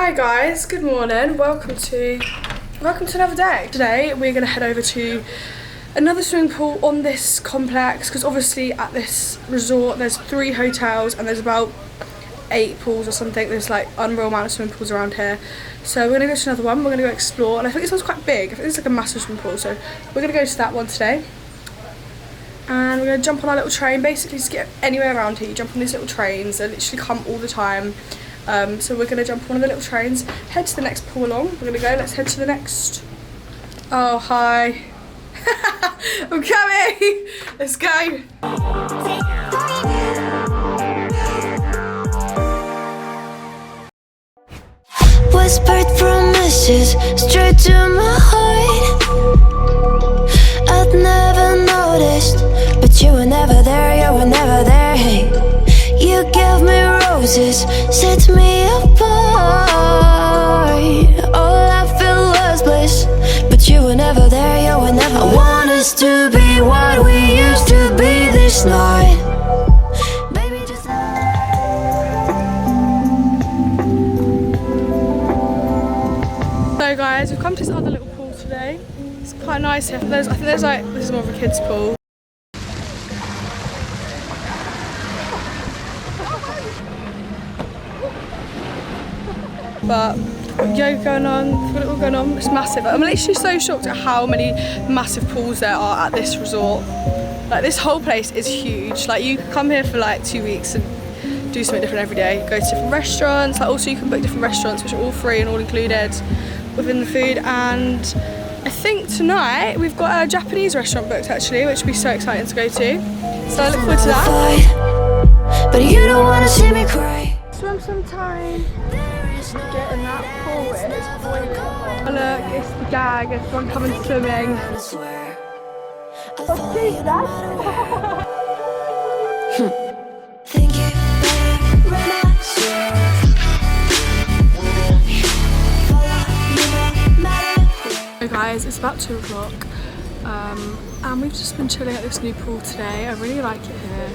Hi guys, good morning. Welcome to another day. Today we're gonna head over to another swimming pool on this complex because obviously at this resort there's 3 hotels and there's about 8 pools or something. There's like unreal amount of swimming pools around here. So we're gonna go to another one. We're gonna go explore, and I think this one's quite big. I think it's like a massive swimming pool. So we're gonna go to that one today. And we're gonna jump on our little train. Basically, just get anywhere around here. You jump on these little trains. They literally come all the time. So we're going to jump on one of the little trains, head to the next pool along. We're going to go, let's head to the next. Oh, hi. I'm coming. Let's go. Whispered promises straight to my heart. I'd never noticed, but you were never there, you were never there, hey. You gave me roses, set me apart. All I feel was bliss, but you were never there, you were never. I want us to be what we used to be this night. Baby, just So guys, we've come to this other little pool today. It's quite nice here. I think there's like, this is more of a kids pool. But yoga going on, we've got it all going on. It's massive. I'm literally so shocked at how many massive pools there are at this resort. Like, this whole place is huge. Like, you can come here for like 2 weeks and do something different every day. Go to different restaurants. Like, also you can book different restaurants which are all free and all included within the food. And I think tonight we've got a Japanese restaurant booked actually, which will be so exciting to go to. So I look forward to that. But you don't wanna see me cry. Swim some time. Get in that pool, it is boiling hot. Oh look, it's the gag, everyone coming swimming. Oh geez, Hey guys, it's about 2 o'clock and we've just been chilling at this new pool today. I really like it here.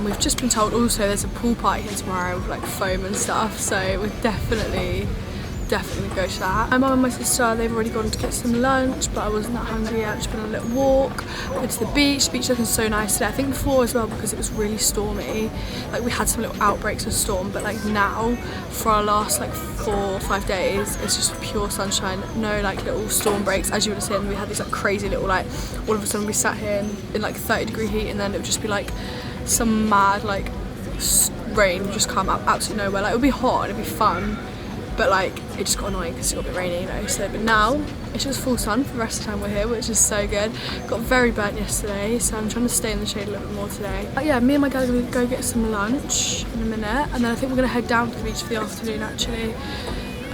We've just been told also there's a pool party here tomorrow with like foam and stuff, so we're definitely gonna go to that. My mum and my sister, they've already gone to get some lunch, but I wasn't that hungry yet. I've just been on a little walk. Went to the beach. The beach looking so nice today. I think before as well, because it was really stormy, like we had some little outbreaks of storm, but like now for our last like 4 or 5 days it's just pure sunshine, no like little storm breaks. As you would have seen, we had these like crazy little, like all of a sudden we sat here in like 30-degree heat, and then it would just be like some mad like rain would just come out absolutely nowhere. Like it would be hot and it'd be fun, but like it just got annoying because it got a bit rainy, you know. So but now it's just full sun for the rest of the time we're here, which is so good. Got very burnt yesterday, so I'm trying to stay in the shade a little bit more today. But yeah, me and my dad are going to go get some lunch in a minute, and then I think we're going to head down to the beach for the afternoon actually.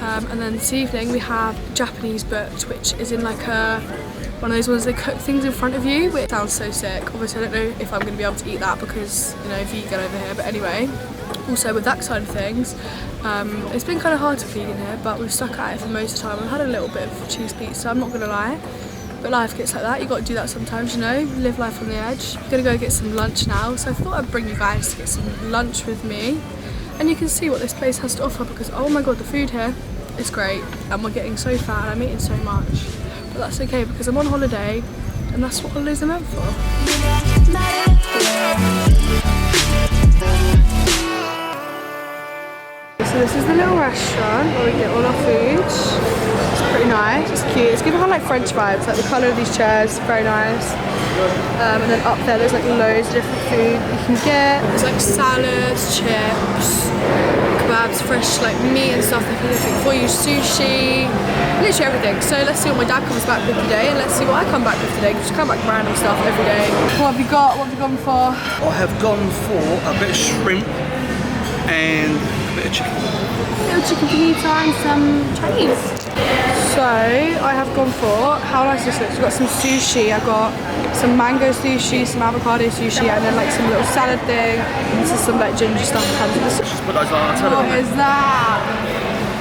And then this evening we have Japanese booked, which is in like a one of those ones they cook things in front of you, which sounds so sick. Obviously I don't know if I'm going to be able to eat that because, you know, vegan over here, but anyway. Also with that side of things, it's been kind of hard to vegan here, but we've stuck at it for most of the time. I've had a little bit of cheese pizza, I'm not going to lie, but life gets like that. You got to do that sometimes, you know, live life on the edge. I'm going to go get some lunch now, so I thought I'd bring you guys to get some lunch with me, and you can see what this place has to offer because, oh my god, the food here is great, and we're getting so fat and I'm eating so much. But that's okay because I'm on holiday and that's what holidays are meant for. So this is the little restaurant where we get all our food. It's pretty nice, it's cute. It's giving her like French vibes, like the colour of these chairs, very nice. And then up there there's like loads of different food you can get. There's like salads, chips, kebabs, fresh like meat and stuff like anything for you, sushi, literally everything. So let's see what my dad comes back with today, and let's see what I come back with today, because I come back with random stuff every day. What have you got? What have you gone for? I have gone for a bit of shrimp and a bit of chicken. A little chicken fajita and some Chinese. So I have gone for, how nice this looks. We've got some sushi. I've got some mango sushi, some avocado sushi, and then like some little salad thing. And this is some like ginger stuff that comes with this. But those are What is that?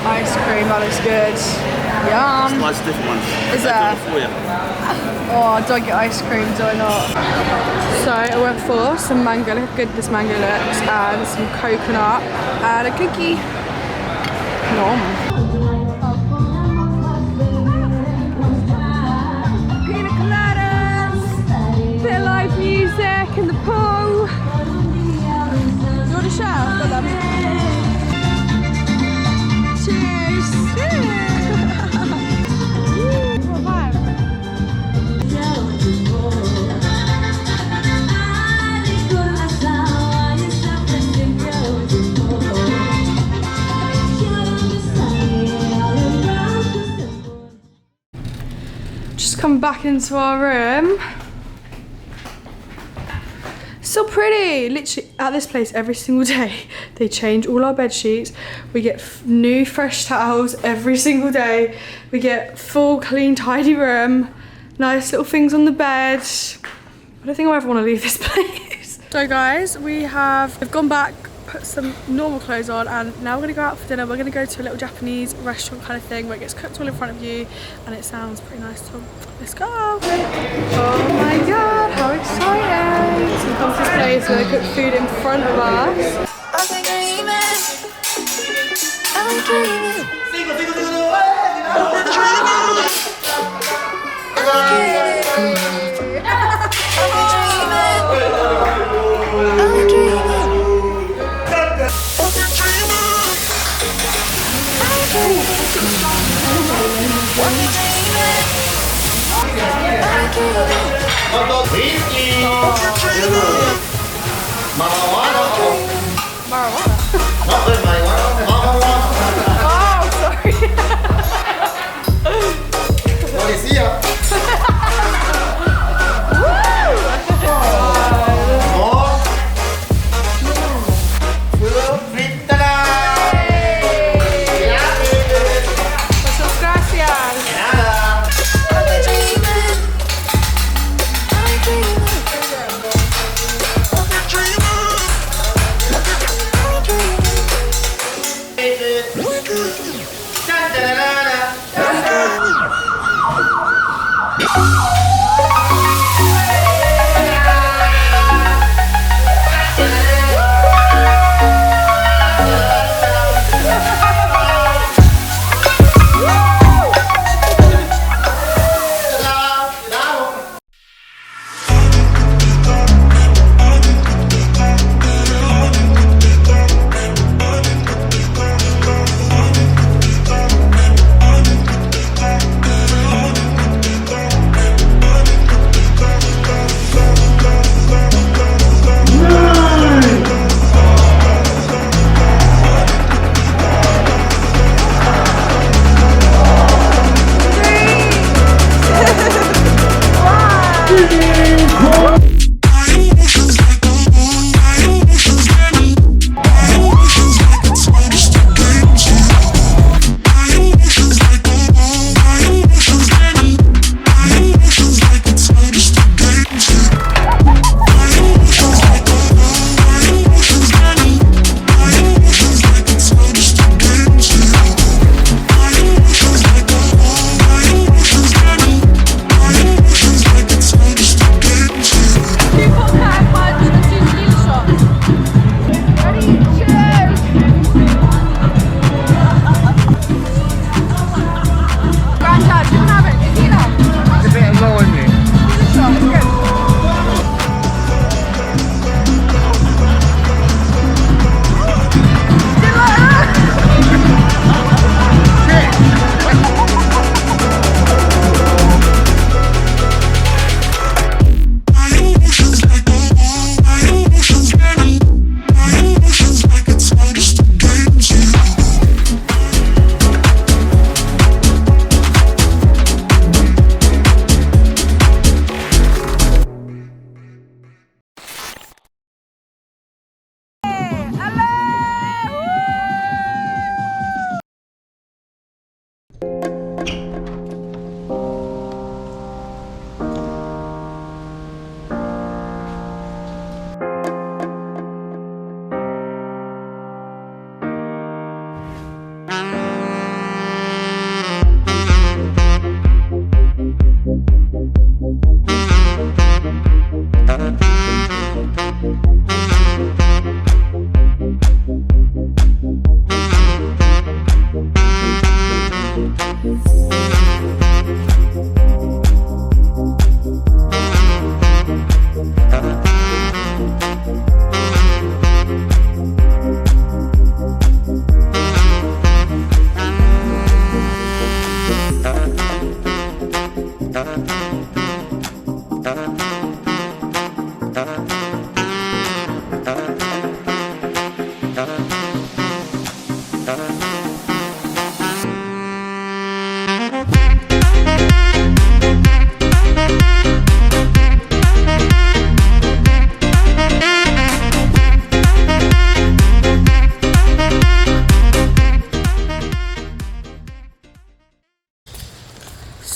Ice cream, that looks good. Yum. loads of different ones. Is there? For you. Oh, do I get ice cream? Do I not? So I went for some mango. Look how good this mango looks, and some coconut and a cookie. Yum. Pina coladas, bit of live music in the pool. You want to share? Got them. Cheers. What a vibe. Just come back into our room. So pretty. Literally at this place every single day they change all our bed sheets. We get new fresh towels every single day. We get full clean tidy room, nice little things on the bed. I don't think I'll ever want to leave this place. So guys, we've gone back, put some normal clothes on, and now we're gonna go out for dinner. We're gonna go to a little Japanese restaurant kind of thing where it gets cooked all in front of you and it sounds pretty nice. So let's go. Oh my god, how exciting. So we come to this place where they cook food in front of us. I've been dreaming. I've been dreaming. Oh, sorry. Muchas gracias.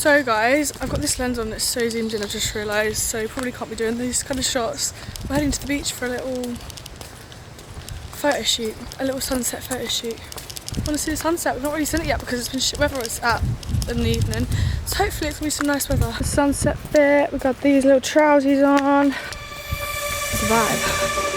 So guys, I've got this lens on that's so zoomed in, I just realised, so probably can't be doing these kind of shots. We're heading to the beach for a little photo shoot, a little sunset photo shoot. I want to see the sunset. We've not really seen it yet because it's been shit weather it's at in the evening. So hopefully it's going to be some nice weather. The sunset bit, we've got these little trousies on. It's a vibe.